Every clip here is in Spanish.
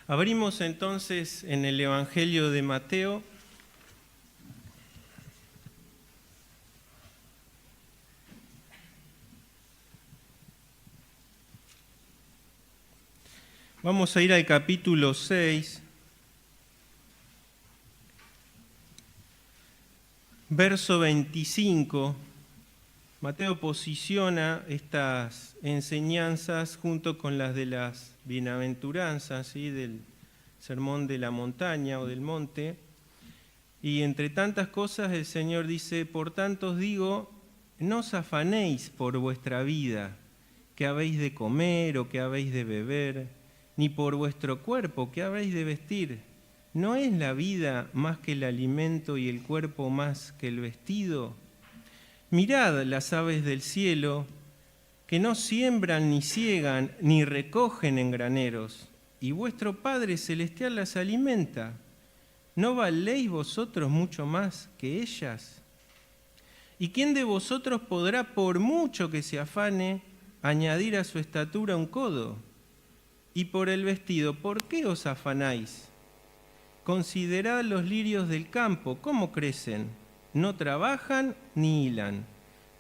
Abrimos entonces en el Evangelio de Mateo. Vamos a ir al capítulo 6, verso 25. Mateo posiciona estas enseñanzas junto con las de las bienaventuranzas, ¿sí?, del sermón de la montaña o del monte. Y entre tantas cosas el Señor dice: por tanto os digo, no os afanéis por vuestra vida, qué habéis de comer o qué habéis de beber, ni por vuestro cuerpo, qué habéis de vestir. ¿No es la vida más que el alimento y el cuerpo más que el vestido? Mirad las aves del cielo, que no siembran ni siegan ni recogen en graneros, y vuestro Padre Celestial las alimenta. ¿No valéis vosotros mucho más que ellas? ¿Y quién de vosotros podrá, por mucho que se afane, añadir a su estatura un codo? Y por el vestido, ¿por qué os afanáis? Considerad los lirios del campo, cómo crecen, no trabajan ni hilan.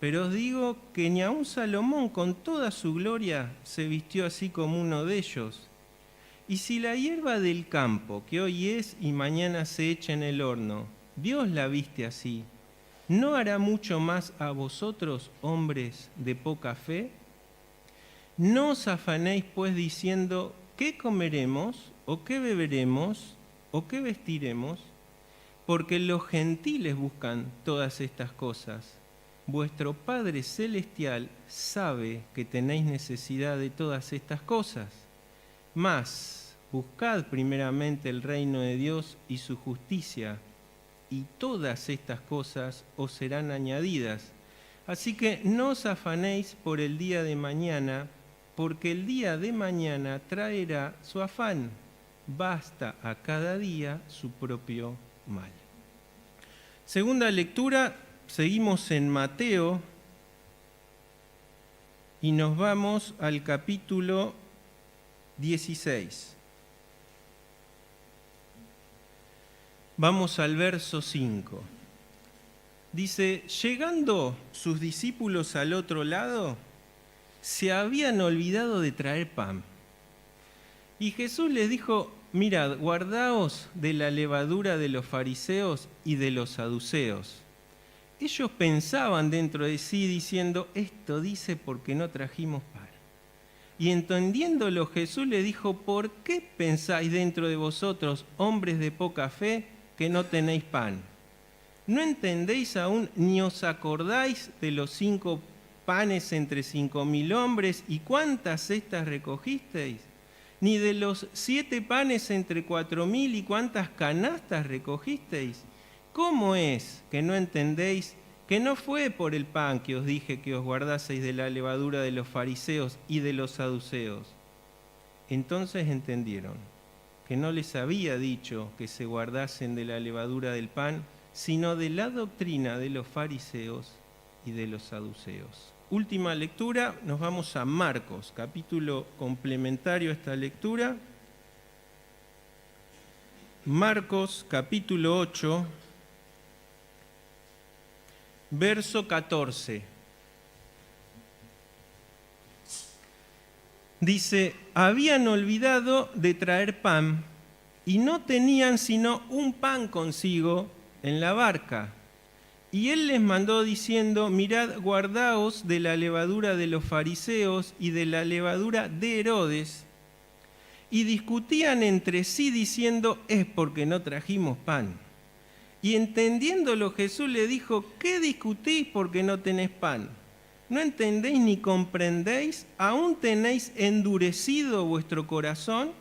Pero os digo que ni aun Salomón con toda su gloria se vistió así como uno de ellos. Y si la hierba del campo, que hoy es y mañana se echa en el horno, Dios la viste así, ¿no hará mucho más a vosotros, hombres de poca fe? No os afanéis pues diciendo, ¿qué comeremos, o qué beberemos, o qué vestiremos? Porque los gentiles buscan todas estas cosas. Vuestro Padre Celestial sabe que tenéis necesidad de todas estas cosas. Mas buscad primeramente el reino de Dios y su justicia, y todas estas cosas os serán añadidas. Así que no os afanéis por el día de mañana, porque el día de mañana traerá su afán. Basta a cada día su propio mal. Segunda lectura, seguimos en Mateo y nos vamos al capítulo 16. Vamos al verso 5. Dice: llegando sus discípulos al otro lado, se habían olvidado de traer pan. Y Jesús les dijo: mirad, guardaos de la levadura de los fariseos y de los saduceos. Ellos pensaban dentro de sí diciendo: esto dice porque no trajimos pan. Y entendiéndolo Jesús les dijo: ¿por qué pensáis dentro de vosotros, hombres de poca fe, que no tenéis pan? ¿No entendéis aún ni os acordáis de los 5 panes entre 5.000 hombres y cuántas cestas recogisteis? ¿Ni de los 7 panes entre 4.000 y cuántas canastas recogisteis? ¿Cómo es que no entendéis que no fue por el pan que os dije que os guardaseis de la levadura de los fariseos y de los saduceos? Entonces entendieron que no les había dicho que se guardasen de la levadura del pan, sino de la doctrina de los fariseos y de los saduceos. Última lectura, nos vamos a Marcos, capítulo complementario a esta lectura. Marcos, capítulo 8, verso 14. Dice: habían olvidado de traer pan y no tenían sino un pan consigo en la barca. Y él les mandó diciendo: mirad, guardaos de la levadura de los fariseos y de la levadura de Herodes. Y discutían entre sí diciendo: es porque no trajimos pan. Y entendiéndolo Jesús le dijo: ¿qué discutís porque no tenés pan? ¿No entendéis ni comprendéis? ¿Aún tenéis endurecido vuestro corazón?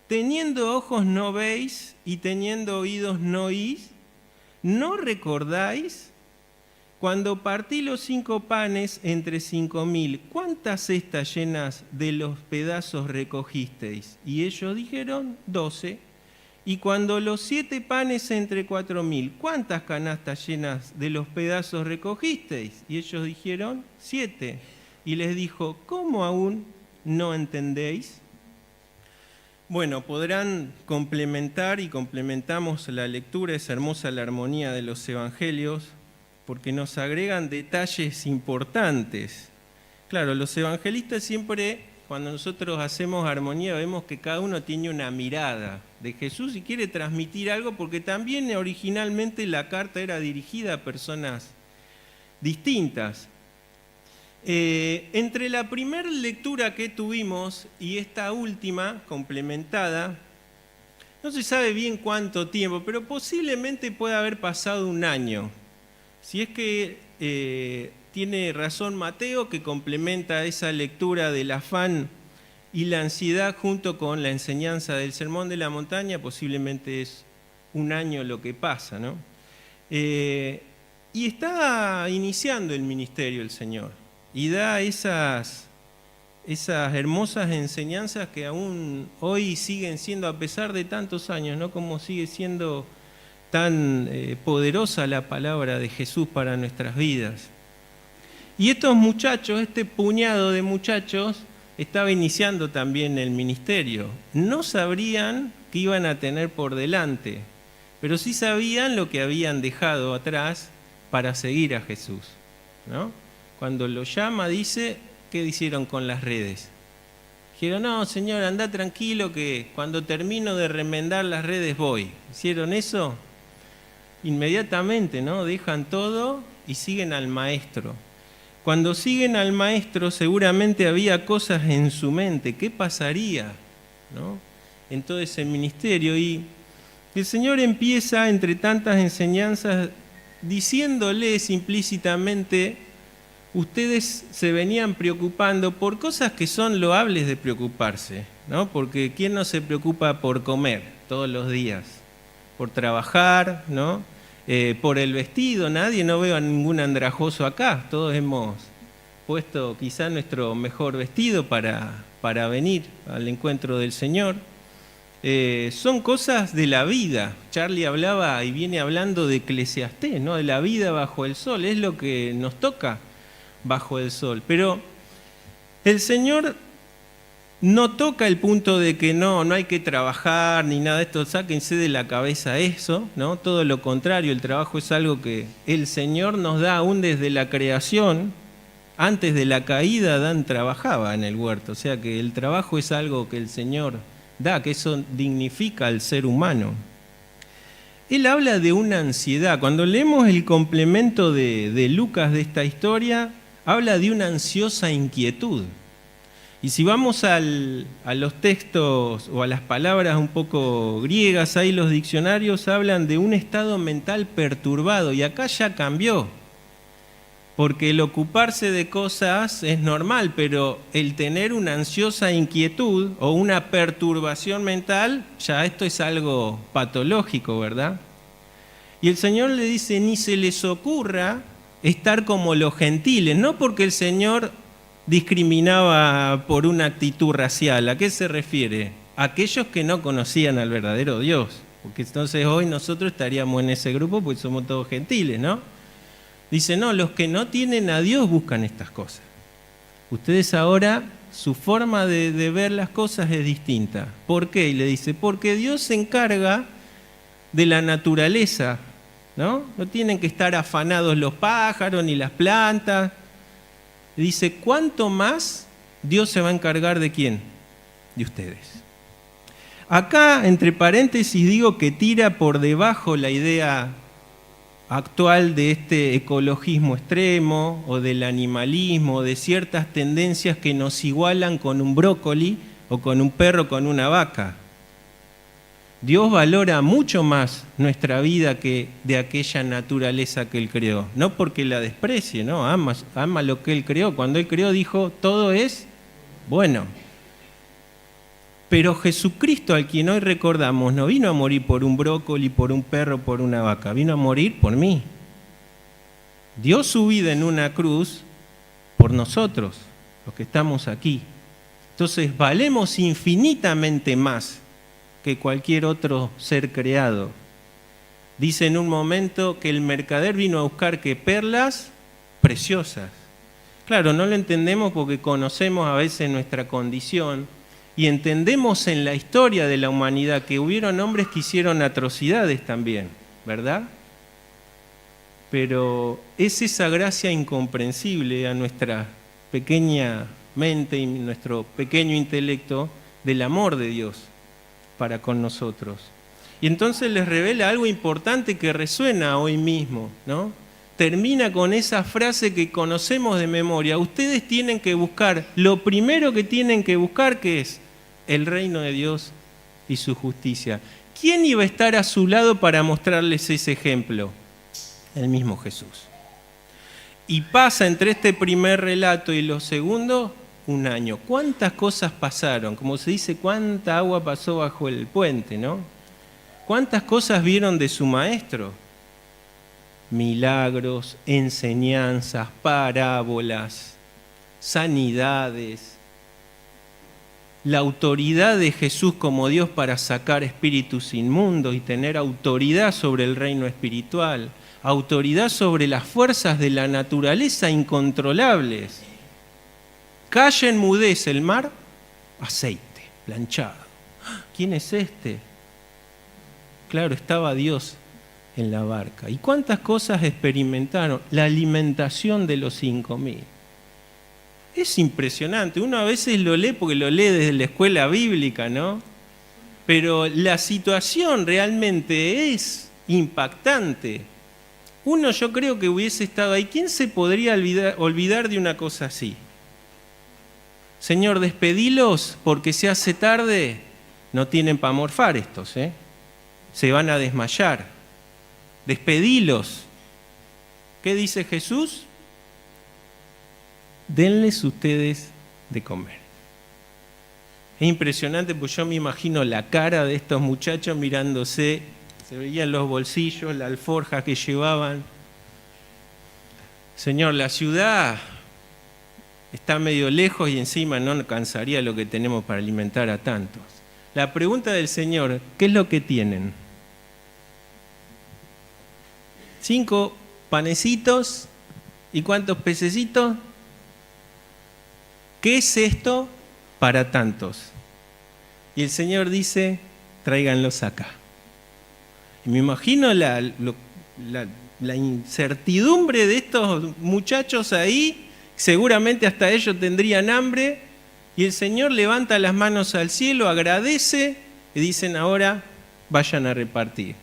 Teniendo ojos no veis y teniendo oídos no oís. ¿No recordáis? Cuando partí los 5 panes entre 5.000, ¿cuántas cestas llenas de los pedazos recogisteis? Y ellos dijeron: 12. Y cuando los 7 panes entre 4.000, ¿cuántas canastas llenas de los pedazos recogisteis? Y ellos dijeron: 7. Y les dijo: ¿cómo aún no entendéis? Bueno, podrán complementar y complementamos la lectura, es hermosa la armonía de los evangelios, porque nos agregan detalles importantes. Claro, los evangelistas siempre, cuando nosotros hacemos armonía, vemos que cada uno tiene una mirada de Jesús y quiere transmitir algo, porque también originalmente la carta era dirigida a personas distintas. Entre la primera lectura que tuvimos y esta última, complementada, no se sabe bien cuánto tiempo, pero posiblemente pueda haber pasado un año. Si es que tiene razón Mateo, que complementa esa lectura del afán y la ansiedad junto con la enseñanza del Sermón de la Montaña, posiblemente es un año lo que pasa, ¿no? Y está iniciando el ministerio el Señor. Y da esas hermosas enseñanzas que aún hoy siguen siendo, a pesar de tantos años, ¿no? Como sigue siendo tan poderosa la palabra de Jesús para nuestras vidas. Y estos muchachos, este puñado de muchachos, estaba iniciando también el ministerio. No sabrían qué iban a tener por delante, pero sí sabían lo que habían dejado atrás para seguir a Jesús, ¿no? Cuando lo llama, dice, ¿qué hicieron con las redes? Dijeron, no, Señor, anda tranquilo que cuando termino de remendar las redes voy. ¿Hicieron eso? Inmediatamente, ¿no? Dejan todo y siguen al Maestro. Cuando siguen al Maestro, seguramente había cosas en su mente. ¿Qué pasaría, ¿no? En todo ese ministerio? Y el Señor empieza, entre tantas enseñanzas, diciéndoles implícitamente: ustedes se venían preocupando por cosas que son loables de preocuparse, ¿no? Porque ¿quién no se preocupa por comer todos los días? Por trabajar, ¿no? Por el vestido. Nadie, no veo a ningún andrajoso acá. Todos hemos puesto quizá nuestro mejor vestido para venir al encuentro del Señor. Son cosas de la vida. Charlie hablaba y viene hablando de Eclesiastés, ¿no? De la vida bajo el sol. Es lo que nos toca bajo el sol. Pero el Señor no toca el punto de que no hay que trabajar ni nada de esto, sáquense de la cabeza eso, ¿no? Todo lo contrario, el trabajo es algo que el Señor nos da aún desde la creación. Antes de la caída, Adán trabajaba en el huerto, o sea que el trabajo es algo que el Señor da, que eso dignifica al ser humano. Él habla de una ansiedad. Cuando leemos el complemento de Lucas de esta historia, habla de una ansiosa inquietud. Y si vamos a los textos o a las palabras un poco griegas, ahí los diccionarios hablan de un estado mental perturbado, y acá ya cambió. Porque el ocuparse de cosas es normal, pero el tener una ansiosa inquietud o una perturbación mental, ya esto es algo patológico, ¿verdad? Y el Señor le dice, ni se les ocurra estar como los gentiles, no porque el Señor discriminaba por una actitud racial. ¿A qué se refiere? A aquellos que no conocían al verdadero Dios, porque entonces hoy nosotros estaríamos en ese grupo porque somos todos gentiles, ¿no? Dice, no, los que no tienen a Dios buscan estas cosas. Ustedes ahora, su forma de ver las cosas es distinta. ¿Por qué? Y le dice, porque Dios se encarga de la naturaleza, ¿no? No tienen que estar afanados los pájaros ni las plantas. Dice, ¿cuánto más Dios se va a encargar de quién? De ustedes. Acá, entre paréntesis, digo que tira por debajo la idea actual de este ecologismo extremo o del animalismo, de ciertas tendencias que nos igualan con un brócoli o con un perro, con una vaca. Dios valora mucho más nuestra vida que de aquella naturaleza que Él creó. No porque la desprecie, ¿no? Ama lo que Él creó. Cuando Él creó dijo, todo es bueno. Pero Jesucristo, al quien hoy recordamos, no vino a morir por un brócoli, por un perro, por una vaca. Vino a morir por mí. Dio su vida en una cruz por nosotros, los que estamos aquí. Entonces valemos infinitamente más que cualquier otro ser creado. Dice en un momento que el mercader vino a buscar que perlas preciosas. Claro, no lo entendemos porque conocemos a veces nuestra condición Y entendemos en la historia de la humanidad que hubieron hombres que hicieron atrocidades también, ¿verdad? Pero es esa gracia incomprensible a nuestra pequeña mente y nuestro pequeño intelecto del amor de Dios para con nosotros. Y entonces les revela algo importante que resuena hoy mismo, ¿no? Termina con esa frase que conocemos de memoria. Ustedes tienen que buscar, lo primero que tienen que buscar, ¿qué es? El reino de Dios y su justicia. ¿Quién iba a estar a su lado para mostrarles ese ejemplo? El mismo Jesús. Y pasa entre este primer relato y los segundos, un año. ¿Cuántas cosas pasaron? Como se dice, ¿cuánta agua pasó bajo el puente, no? ¿Cuántas cosas vieron de su maestro? Milagros, enseñanzas, parábolas, sanidades, la autoridad de Jesús como Dios para sacar espíritus inmundos y tener autoridad sobre el reino espiritual, autoridad sobre las fuerzas de la naturaleza incontrolables. Calla, enmudece el mar, aceite, planchado. ¿Quién es este? Claro, estaba Dios en la barca. ¿Y cuántas cosas experimentaron? La alimentación de los 5.000. Es impresionante. Uno a veces lo lee porque lo lee desde la escuela bíblica, ¿no? Pero la situación realmente es impactante. Uno, yo creo que hubiese estado ahí. ¿Quién se podría olvidar de una cosa así? Señor, despedilos porque se hace tarde. No tienen para morfar estos, ¿eh? Se van a desmayar. Despedilos. ¿Qué dice Jesús? Denles ustedes de comer. Es impresionante, pues yo me imagino la cara de estos muchachos mirándose, se veían los bolsillos, la alforja que llevaban. Señor, la ciudad está medio lejos y encima no alcanzaría lo que tenemos para alimentar a tantos. La pregunta del Señor, ¿qué es lo que tienen? 5 panecitos y ¿cuántos pececitos? ¿Qué es esto para tantos? Y el Señor dice, tráiganlos acá. Y me imagino la incertidumbre de estos muchachos ahí, seguramente hasta ellos tendrían hambre, y el Señor levanta las manos al cielo, agradece, y dicen ahora, vayan a repartir.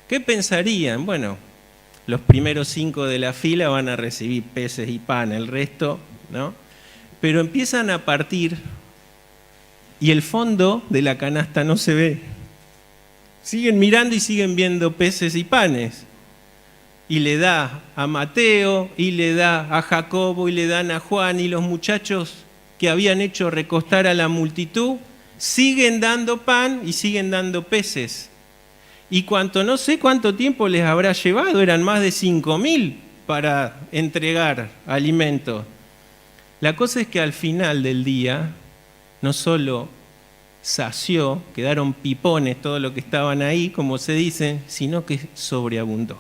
¿Qué pensarían? Bueno, los primeros 5 de la fila van a recibir peces y pan, el resto, ¿no? Pero empiezan a partir y el fondo de la canasta no se ve. Siguen mirando y siguen viendo peces y panes. Y le da a Mateo, y le da a Jacobo, y le dan a Juan, y los muchachos que habían hecho recostar a la multitud, siguen dando pan y siguen dando peces. Y no sé cuánto tiempo les habrá llevado, eran más de 5.000 para entregar alimento. La cosa es que al final del día, no solo sació, quedaron pipones todo lo que estaban ahí, como se dice, sino que sobreabundó.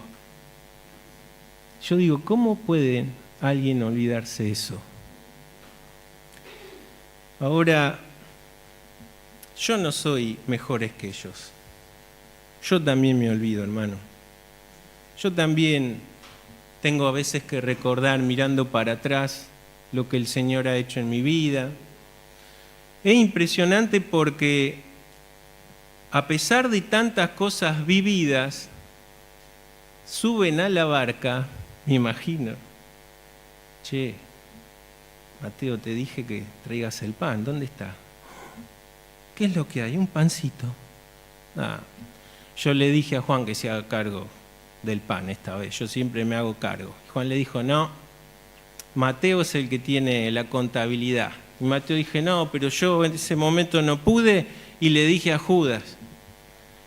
Yo digo, ¿cómo puede alguien olvidarse eso? Ahora, yo no soy mejores que ellos. Yo también me olvido, hermano. Yo también tengo a veces que recordar, mirando para atrás, lo que el Señor ha hecho en mi vida. Es impresionante porque a pesar de tantas cosas vividas, suben a la barca, me imagino. Che, Mateo, te dije que traigas el pan, ¿dónde está? ¿Qué es lo que hay? Un pancito. Yo le dije a Juan que se haga cargo del pan esta vez, yo siempre me hago cargo. Juan le dijo, no, Mateo es el que tiene la contabilidad. Y Mateo dije, no, pero yo en ese momento no pude y le dije a Judas.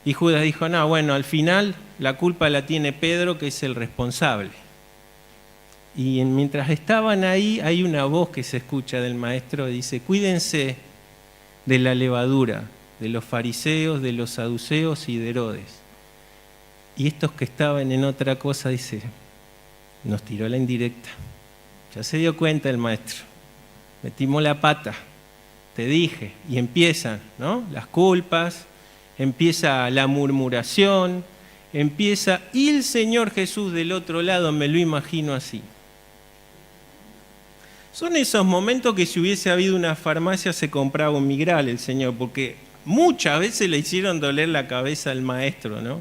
Y Judas dijo, no, bueno, al final la culpa la tiene Pedro, que es el responsable. Y mientras estaban ahí, hay una voz que se escucha del maestro, dice, cuídense de la levadura, de los fariseos, de los saduceos y de Herodes. Y estos que estaban en otra cosa, dice, nos tiró la indirecta. Ya se dio cuenta el maestro, metimos la pata, te dije, y empiezan, ¿no? Las culpas, empieza la murmuración, y el Señor Jesús del otro lado, me lo imagino así. Son esos momentos que si hubiese habido una farmacia se compraba un Migral el Señor, porque muchas veces le hicieron doler la cabeza al maestro, ¿no?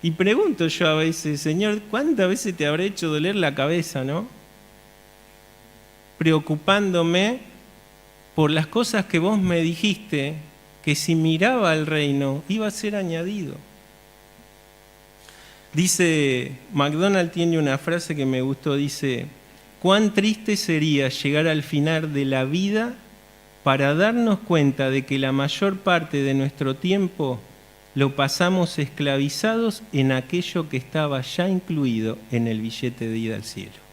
Y pregunto yo a veces, Señor, ¿cuántas veces te habré hecho doler la cabeza, no? Preocupándome por las cosas que vos me dijiste, que si miraba al reino iba a ser añadido. Dice, McDonald tiene una frase que me gustó, dice: cuán triste sería llegar al final de la vida para darnos cuenta de que la mayor parte de nuestro tiempo lo pasamos esclavizados en aquello que estaba ya incluido en el billete de ida al cielo.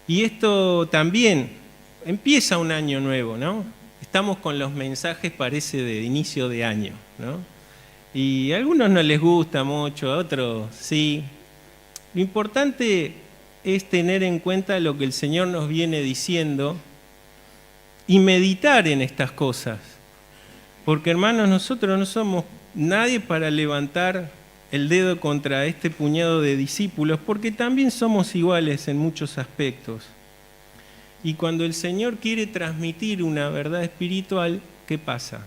Y esto también empieza un año nuevo, ¿no? Estamos con los mensajes, parece, de inicio de año, ¿no? Y a algunos no les gusta mucho, a otros sí. Lo importante es tener en cuenta lo que el Señor nos viene diciendo y meditar en estas cosas. Porque, hermanos, nosotros no somos nadie para levantar el dedo contra este puñado de discípulos, porque también somos iguales en muchos aspectos. Y cuando el Señor quiere transmitir una verdad espiritual, ¿qué pasa?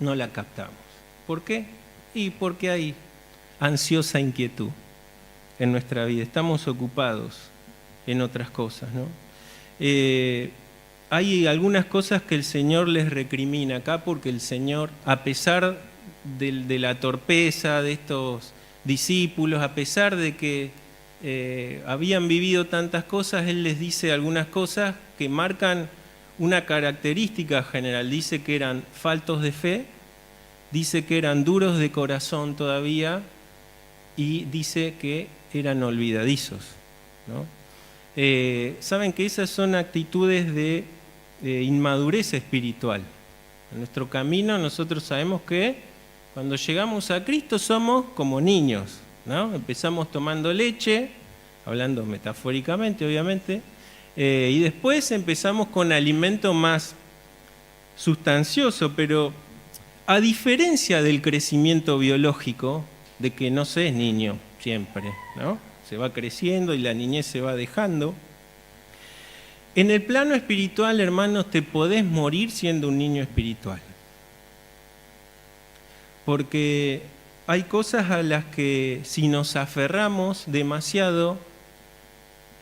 No la captamos. ¿Por qué? Y porque hay ansiosa inquietud en nuestra vida. Estamos ocupados en otras cosas, ¿no? Hay algunas cosas que el Señor les recrimina acá, porque el Señor, a pesar de la torpeza de estos discípulos, a pesar de que habían vivido tantas cosas, Él les dice algunas cosas que marcan una característica general. Dice que eran faltos de fe, dice que eran duros de corazón todavía, y dice que eran olvidadizos, ¿no? Saben que esas son actitudes de inmadurez espiritual. En nuestro camino nosotros sabemos que cuando llegamos a Cristo somos como niños, ¿no? Empezamos tomando leche, hablando metafóricamente obviamente, y después empezamos con alimento más sustancioso, pero a diferencia del crecimiento biológico, de que no se es niño siempre, ¿no? Se va creciendo y la niñez se va dejando. En el plano espiritual, hermanos, te podés morir siendo un niño espiritual. Porque hay cosas a las que si nos aferramos demasiado,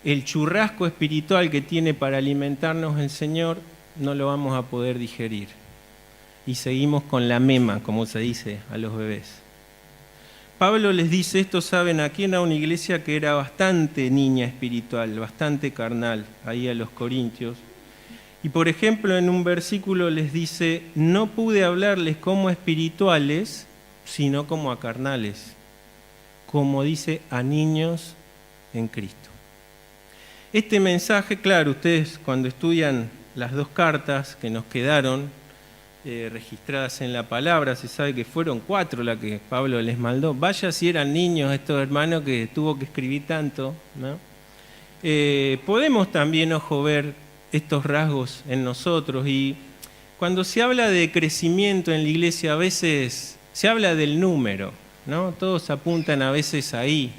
el churrasco espiritual que tiene para alimentarnos el Señor no lo vamos a poder digerir. Y seguimos con la mema, como se dice a los bebés. Pablo les dice esto, ¿saben a quién? A una iglesia que era bastante niña espiritual, bastante carnal, ahí a los corintios. Y por ejemplo, en un versículo les dice: no pude hablarles como espirituales, sino como a carnales, como dice, a niños en Cristo. Este mensaje, claro, ustedes cuando estudian las dos cartas que nos quedaron registradas en la palabra, se sabe que fueron 4 las que Pablo les mandó. Vaya si eran niños estos hermanos que tuvo que escribir tanto, ¿no? Podemos también, ojo, ver estos rasgos en nosotros, y cuando se habla de crecimiento en la iglesia a veces se habla del número, ¿no? Todos apuntan a veces ahí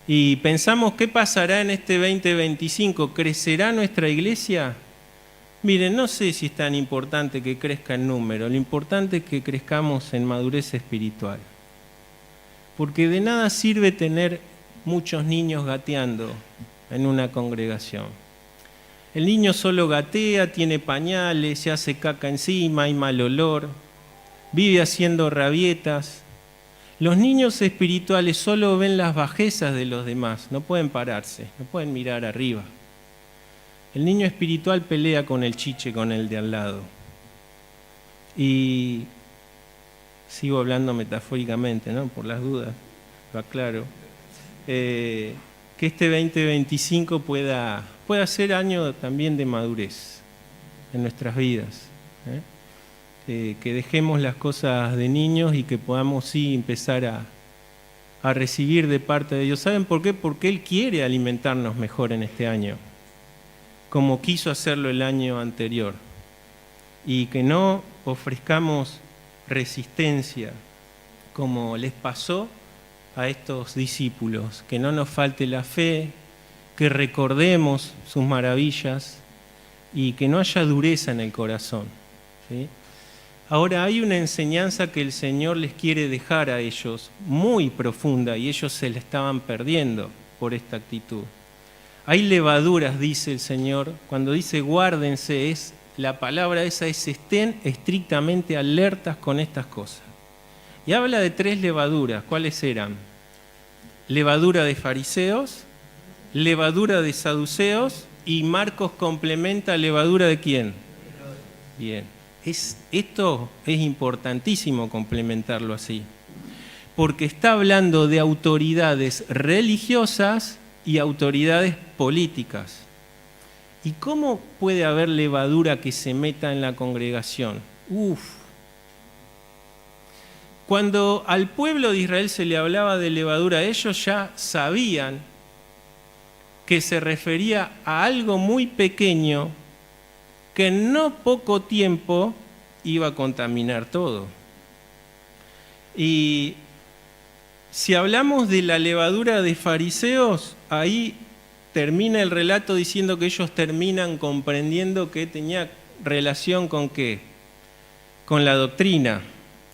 y pensamos, ¿qué pasará en este 2025? ¿Crecerá nuestra iglesia? Miren, no sé si es tan importante que crezca en número, lo importante es que crezcamos en madurez espiritual. Porque de nada sirve tener muchos niños gateando en una congregación. El niño solo gatea, tiene pañales, se hace caca encima, hay mal olor, vive haciendo rabietas. Los niños espirituales solo ven las bajezas de los demás, no pueden pararse, no pueden mirar arriba. El niño espiritual pelea con el chiche, con el de al lado. Y sigo hablando metafóricamente, ¿no? Por las dudas, lo aclaro. Que este 2025 pueda ser año también de madurez en nuestras vidas. Que dejemos las cosas de niños y que podamos sí empezar a recibir de parte de Dios. ¿Saben por qué? Porque Él quiere alimentarnos mejor en este año, como quiso hacerlo el año anterior. y que no ofrezcamos resistencia, como les pasó a estos discípulos, que no nos falte la fe, que recordemos sus maravillas y que no haya dureza en el corazón, ¿sí? Ahora hay una enseñanza que el Señor les quiere dejar a ellos, muy profunda, y ellos se la estaban perdiendo por esta actitud. Hay levaduras, dice el Señor, cuando dice guárdense, la palabra esa es estén estrictamente alertas con estas cosas. Y habla de 3 levaduras. ¿Cuáles eran? Levadura de fariseos, levadura de saduceos, y Marcos complementa levadura de ¿quién? Bien. Esto es importantísimo complementarlo así, porque está hablando de autoridades religiosas y autoridades políticas. ¿Y cómo puede haber levadura que se meta en la congregación? Cuando al pueblo de Israel se le hablaba de levadura, ellos ya sabían que se refería a algo muy pequeño que en no poco tiempo iba a contaminar todo. Y si hablamos de la levadura de fariseos, ahí termina el relato diciendo que ellos terminan comprendiendo que tenía relación con ¿qué? Con la doctrina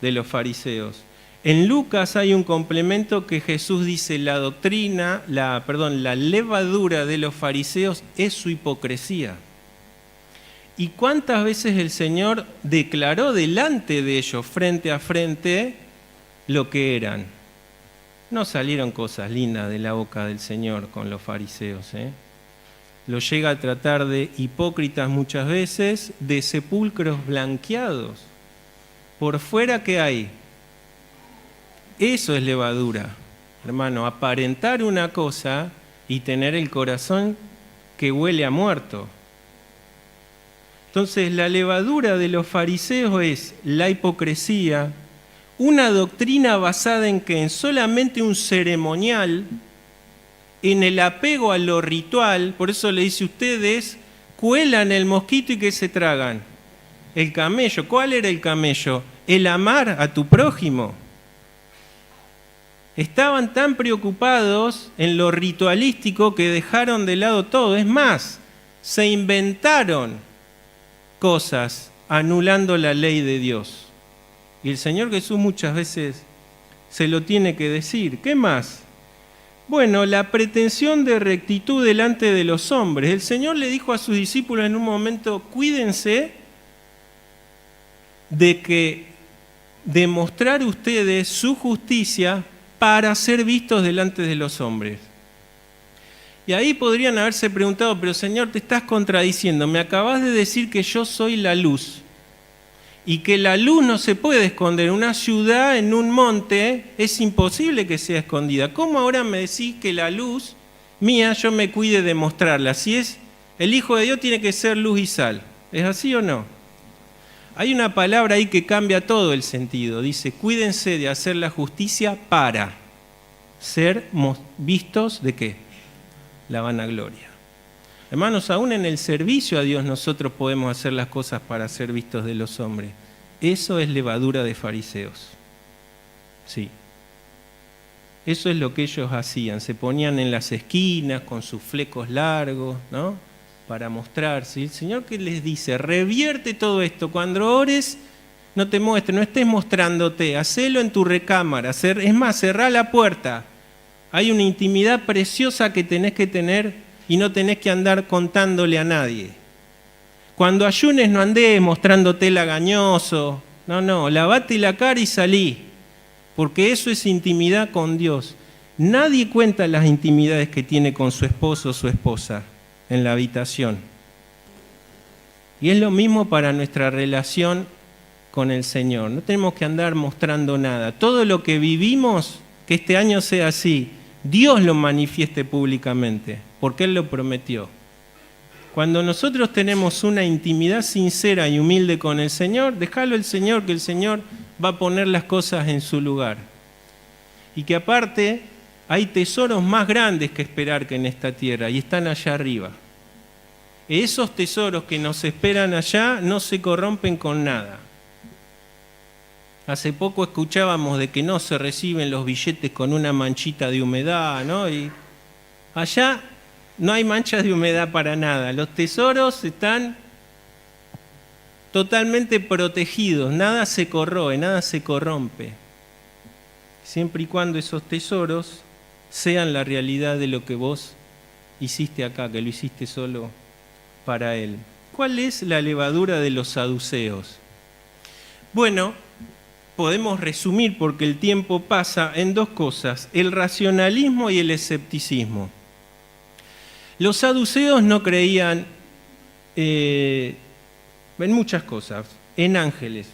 de los fariseos. En Lucas hay un complemento que Jesús dice, la levadura de los fariseos es su hipocresía. ¿Y cuántas veces el Señor declaró delante de ellos, frente a frente, lo que eran? No salieron cosas lindas de la boca del Señor con los fariseos, Los llega a tratar de hipócritas muchas veces, de sepulcros blanqueados. Por fuera, ¿qué hay? Eso es levadura, hermano, aparentar una cosa y tener el corazón que huele a muerto. Entonces, la levadura de los fariseos es la hipocresía, una doctrina basada en que en solamente un ceremonial, en el apego a lo ritual. Por eso le dice, ustedes cuelan el mosquito y ¿qué se tragan? El camello. ¿Cuál era el camello? El amar a tu prójimo. Estaban tan preocupados en lo ritualístico que dejaron de lado todo. Es más, se inventaron cosas anulando la ley de Dios. Y el Señor Jesús muchas veces se lo tiene que decir. ¿Qué más? Bueno, la pretensión de rectitud delante de los hombres. El Señor le dijo a sus discípulos en un momento, cuídense de demostrar ustedes su justicia para ser vistos delante de los hombres. Y ahí podrían haberse preguntado, pero Señor, te estás contradiciendo, me acabas de decir que yo soy la luz y que la luz no se puede esconder. Una ciudad en un monte es imposible que sea escondida. ¿Cómo ahora me decís que la luz mía yo me cuide de mostrarla? Si es el Hijo de Dios tiene que ser luz y sal. ¿Es así o no? Hay una palabra ahí que cambia todo el sentido. Dice, cuídense de hacer la justicia para ser vistos ¿de qué? La vanagloria. Hermanos, aún en el servicio a Dios nosotros podemos hacer las cosas para ser vistos de los hombres. Eso es levadura de fariseos. Sí. Eso es lo que ellos hacían. Se ponían en las esquinas con sus flecos largos, ¿no? Para mostrarse. Y el Señor, ¿qué les dice? Revierte todo esto. Cuando ores, no te muestres, no estés mostrándote. Hacelo en tu recámara. Es más, cerrá la puerta. Hay una intimidad preciosa que tenés que tener y no tenés que andar contándole a nadie. Cuando ayunes no andes mostrándote lagañoso. No, lavate la cara y salí. Porque eso es intimidad con Dios. Nadie cuenta las intimidades que tiene con su esposo o su esposa en la habitación. Y es lo mismo para nuestra relación con el Señor. No tenemos que andar mostrando nada. Todo lo que vivimos, que este año sea así, Dios lo manifieste públicamente, porque Él lo prometió. Cuando nosotros tenemos una intimidad sincera y humilde con el Señor, déjalo al Señor, que el Señor va a poner las cosas en su lugar. Y que aparte hay tesoros más grandes que esperar que en esta tierra, y están allá arriba. Esos tesoros que nos esperan allá no se corrompen con nada. Hace poco escuchábamos de que no se reciben los billetes con una manchita de humedad, ¿no? Y allá no hay manchas de humedad para nada. Los tesoros están totalmente protegidos, nada se corroe, nada se corrompe. Siempre y cuando esos tesoros sean la realidad de lo que vos hiciste acá, que lo hiciste solo para Él. ¿Cuál es la levadura de los saduceos? Bueno, podemos resumir, porque el tiempo pasa, en dos cosas: el racionalismo y el escepticismo. Los saduceos no creían en muchas cosas, en ángeles,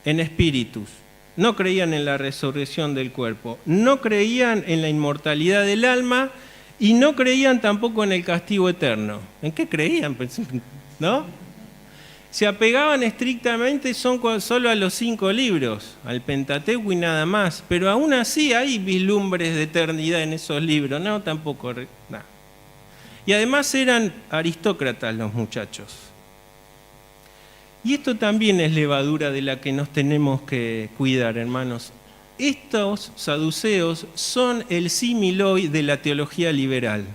en espíritus, no creían en la resurrección del cuerpo, no creían en la inmortalidad del alma y no creían tampoco en el castigo eterno. ¿En qué creían? ¿No? Se apegaban estrictamente solo a los 5 libros, al Pentateuco y nada más, pero aún así hay vislumbres de eternidad en esos libros, no, tampoco, no. Y además eran aristócratas los muchachos. Y esto también es levadura de la que nos tenemos que cuidar, hermanos. Estos saduceos son el símil hoy de la teología liberal.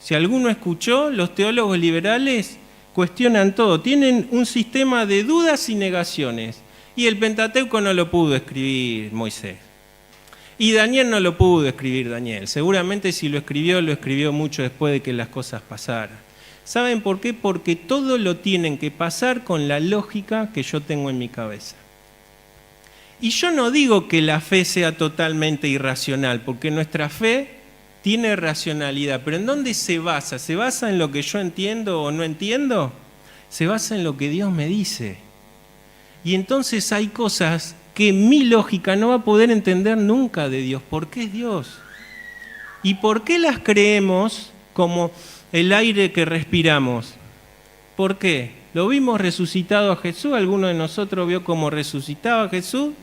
Si alguno escuchó, los teólogos liberales cuestionan todo, tienen un sistema de dudas y negaciones. Y el Pentateuco no lo pudo escribir Moisés. Y Daniel no lo pudo escribir Daniel. Seguramente si lo escribió mucho después de que las cosas pasaran. ¿Saben por qué? Porque todo lo tienen que pasar con la lógica que yo tengo en mi cabeza. Y yo no digo que la fe sea totalmente irracional, porque nuestra fe tiene racionalidad, pero ¿en dónde se basa? ¿Se basa en lo que yo entiendo o no entiendo? Se basa en lo que Dios me dice. Y entonces hay cosas que mi lógica no va a poder entender nunca de Dios. ¿Por qué es Dios? ¿Y por qué las creemos como el aire que respiramos? ¿Por qué? ¿Lo vimos resucitado a Jesús? ¿Alguno de nosotros vio cómo resucitaba a Jesús?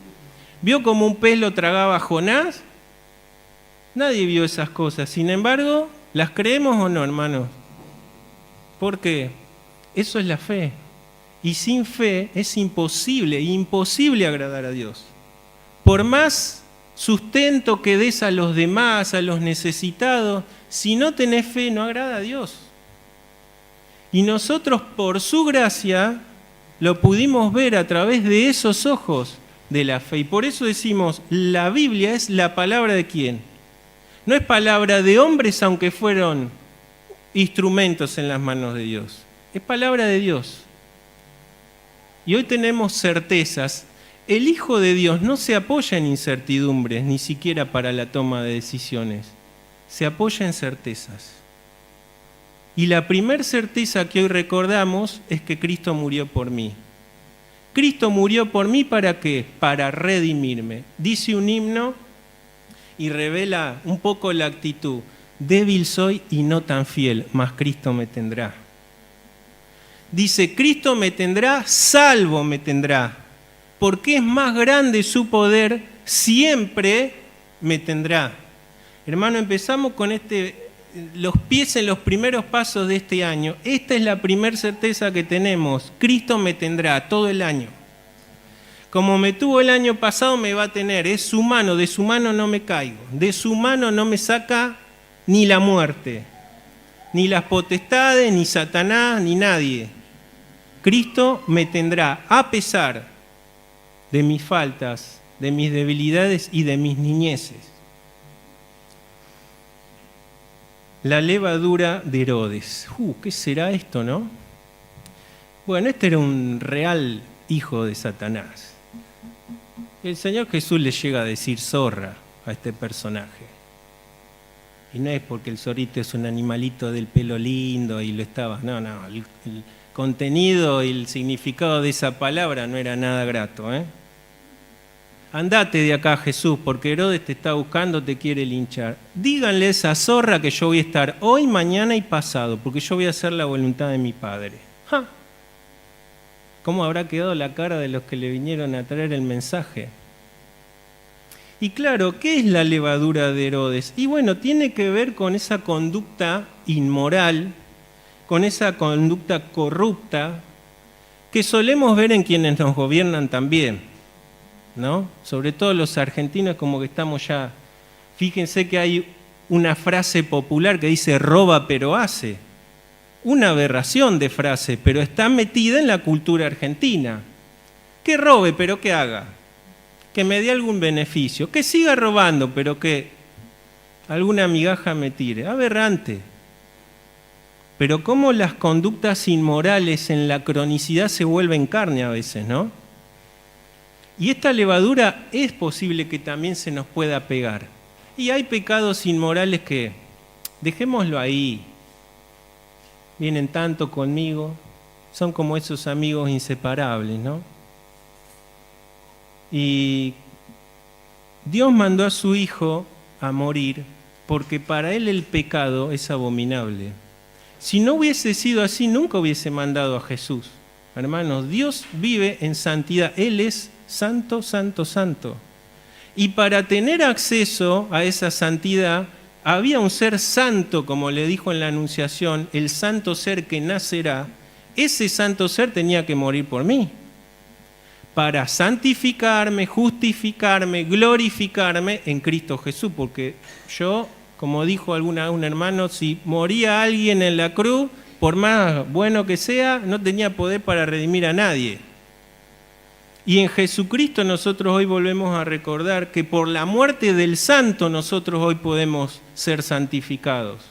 ¿Vio cómo un pez lo tragaba a Jonás? Nadie vio esas cosas. Sin embargo, ¿las creemos o no, hermanos? ¿Por qué? Eso es la fe. Y sin fe es imposible agradar a Dios. Por más sustento que des a los demás, a los necesitados, si no tenés fe, no agrada a Dios. Y nosotros, por su gracia, lo pudimos ver a través de esos ojos de la fe. Y por eso decimos, la Biblia es la palabra de ¿quién? No es palabra de hombres, aunque fueron instrumentos en las manos de Dios. Es palabra de Dios. Y hoy tenemos certezas. El Hijo de Dios no se apoya en incertidumbres, ni siquiera para la toma de decisiones. Se apoya en certezas. Y la primer certeza que hoy recordamos es que Cristo murió por mí. Cristo murió por mí, ¿para qué? Para redimirme. Dice un himno y revela un poco la actitud. Débil soy y no tan fiel, mas Cristo me tendrá. Dice, Cristo me tendrá, salvo me tendrá, porque es más grande su poder, siempre me tendrá. Hermano, empezamos con los pies en los primeros pasos de este año. Esta es la primera certeza que tenemos. Cristo me tendrá todo el año. Como me tuvo el año pasado, me va a tener. Es su mano, de su mano no me caigo. De su mano no me saca ni la muerte, ni las potestades, ni Satanás, ni nadie. Cristo me tendrá, a pesar de mis faltas, de mis debilidades y de mis niñeces. La levadura de Herodes. ¿Qué será esto, no? Bueno, este era un real hijo de Satanás. El Señor Jesús le llega a decir zorra a este personaje. Y no es porque el zorrito es un animalito del pelo lindo y lo estaba... No, el contenido y el significado de esa palabra no era nada grato, ¿eh? Andate de acá, Jesús, porque Herodes te está buscando, te quiere linchar. Díganle a esa zorra que yo voy a estar hoy, mañana y pasado, porque yo voy a hacer la voluntad de mi Padre. ¡Ja! ¿Cómo habrá quedado la cara de los que le vinieron a traer el mensaje? Y claro, ¿qué es la levadura de Herodes? Y bueno, tiene que ver con esa conducta inmoral con esa conducta corrupta que solemos ver en quienes nos gobiernan también, ¿no? Sobre todo los argentinos, como que estamos ya... Fíjense que hay una frase popular que dice roba pero hace. Una aberración de frase, pero está metida en la cultura argentina. Que robe, pero que haga. Que me dé algún beneficio. Que siga robando, pero que alguna migaja me tire. Aberrante. Pero cómo las conductas inmorales en la cronicidad se vuelven carne a veces, ¿no? Y esta levadura es posible que también se nos pueda pegar. Y hay pecados inmorales que, dejémoslo ahí, vienen tanto conmigo, son como esos amigos inseparables, ¿no? Y Dios mandó a su Hijo a morir porque para Él el pecado es abominable. Si no hubiese sido así, nunca hubiese mandado a Jesús. Hermanos, Dios vive en santidad. Él es santo, santo, santo. Y para tener acceso a esa santidad, había un ser santo, como le dijo en la Anunciación, el santo ser que nacerá. Ese santo ser tenía que morir por mí. Para santificarme, justificarme, glorificarme en Cristo Jesús. Porque yo, como dijo un hermano, si moría alguien en la cruz, por más bueno que sea, no tenía poder para redimir a nadie. Y en Jesucristo nosotros hoy volvemos a recordar que por la muerte del santo nosotros hoy podemos ser santificados.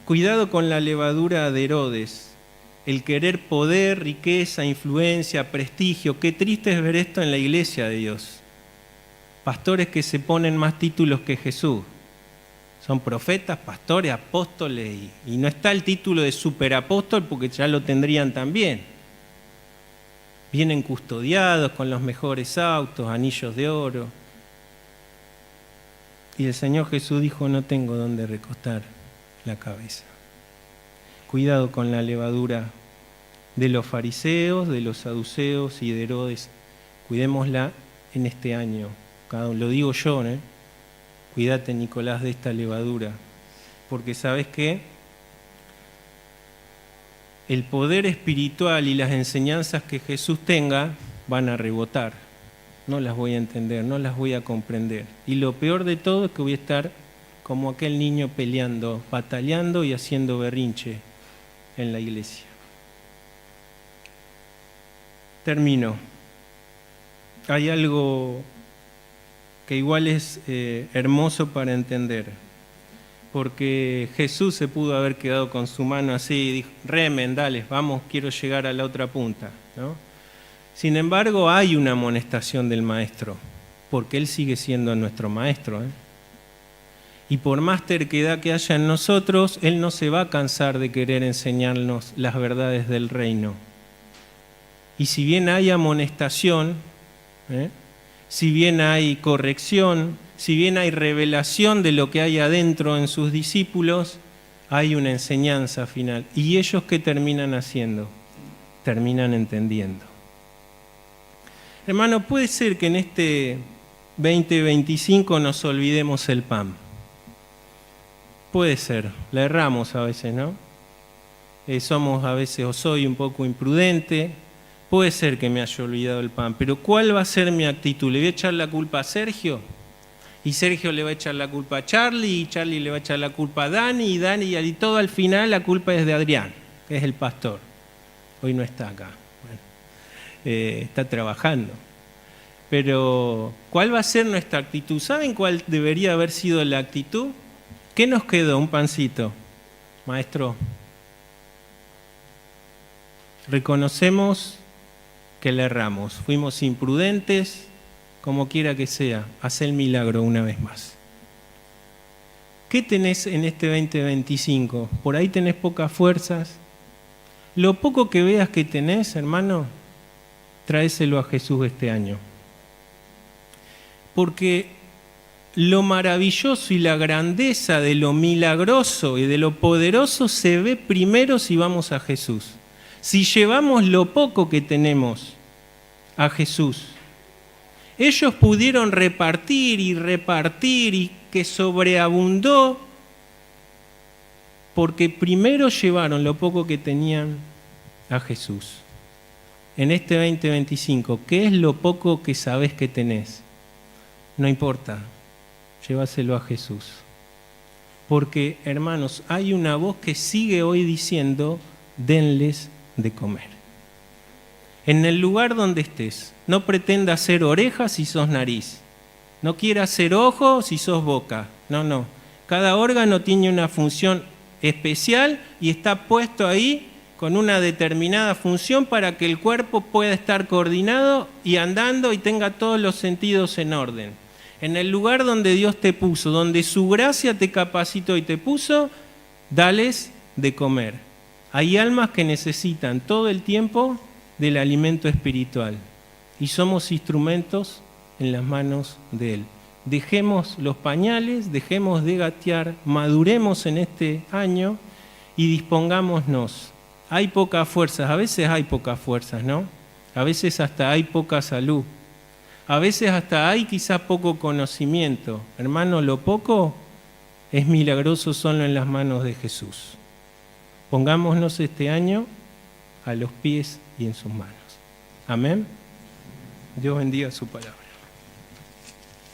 Cuidado con la levadura de Herodes, el querer poder, riqueza, influencia, prestigio. Qué triste es ver esto en la iglesia de Dios. Pastores que se ponen más títulos que Jesús. Son profetas, pastores, apóstoles y no está el título de superapóstol porque ya lo tendrían también. Vienen custodiados con los mejores autos, anillos de oro. Y el Señor Jesús dijo, no tengo dónde recostar la cabeza. Cuidado con la levadura de los fariseos, de los saduceos y de Herodes. Cuidémosla en este año. Lo digo yo, ¿eh? Cuídate, Nicolás, de esta levadura. Porque ¿sabes qué? El poder espiritual y las enseñanzas que Jesús tenga van a rebotar. No las voy a entender, no las voy a comprender. Y lo peor de todo es que voy a estar como aquel niño peleando, bataleando y haciendo berrinche en la iglesia. Termino. Hay algo que igual es hermoso para entender. Porque Jesús se pudo haber quedado con su mano así y dijo, remen, dale, vamos, quiero llegar a la otra punta, ¿no? Sin embargo, hay una amonestación del Maestro, porque Él sigue siendo nuestro Maestro, ¿eh? Y por más terquedad que haya en nosotros, Él no se va a cansar de querer enseñarnos las verdades del reino. Y si bien hay amonestación, si bien hay corrección, si bien hay revelación de lo que hay adentro en sus discípulos, hay una enseñanza final. ¿Y ellos qué terminan haciendo? Terminan entendiendo. Hermano, puede ser que en este 2025 nos olvidemos el pan. Puede ser, la erramos a veces, ¿no? Somos a veces, o soy un poco imprudente. Puede ser que me haya olvidado el pan, pero ¿cuál va a ser mi actitud? ¿Le voy a echar la culpa a Sergio? Y Sergio le va a echar la culpa a Charlie, y Charlie le va a echar la culpa a Dani, y Dani, y todo al final la culpa es de Adrián, que es el pastor. Hoy no está acá, bueno, está trabajando. Pero, ¿cuál va a ser nuestra actitud? ¿Saben cuál debería haber sido la actitud? ¿Qué nos quedó? Un pancito. Maestro, reconocemos que le erramos, fuimos imprudentes, como quiera que sea, haz el milagro una vez más. ¿Qué tenés en este 2025? Por ahí tenés pocas fuerzas. Lo poco que veas que tenés, hermano, tráeselo a Jesús este año. Porque lo maravilloso y la grandeza de lo milagroso y de lo poderoso se ve primero si vamos a Jesús. Si llevamos lo poco que tenemos a Jesús. Ellos pudieron repartir y que sobreabundó porque primero llevaron lo poco que tenían a Jesús. En este 2025, ¿qué es lo poco que sabés que tenés? No importa, llévaselo a Jesús. Porque, hermanos, hay una voz que sigue hoy diciendo, denles de comer. En el lugar donde estés, no pretendas ser oreja si sos nariz. No quieras ser ojo si sos boca. No. Cada órgano tiene una función especial y está puesto ahí con una determinada función para que el cuerpo pueda estar coordinado y andando y tenga todos los sentidos en orden. En el lugar donde Dios te puso, donde su gracia te capacitó y te puso, dales de comer. Hay almas que necesitan todo el tiempo del alimento espiritual y somos instrumentos en las manos de Él. Dejemos los pañales, dejemos de gatear, maduremos en este año y dispongámonos. Hay pocas fuerzas, a veces hay pocas fuerzas, ¿no? A veces hasta hay poca salud. A veces hasta hay quizás poco conocimiento. Hermano, lo poco es milagroso solo en las manos de Jesús. Pongámonos este año a los pies y en sus manos. Amén. Dios bendiga su palabra.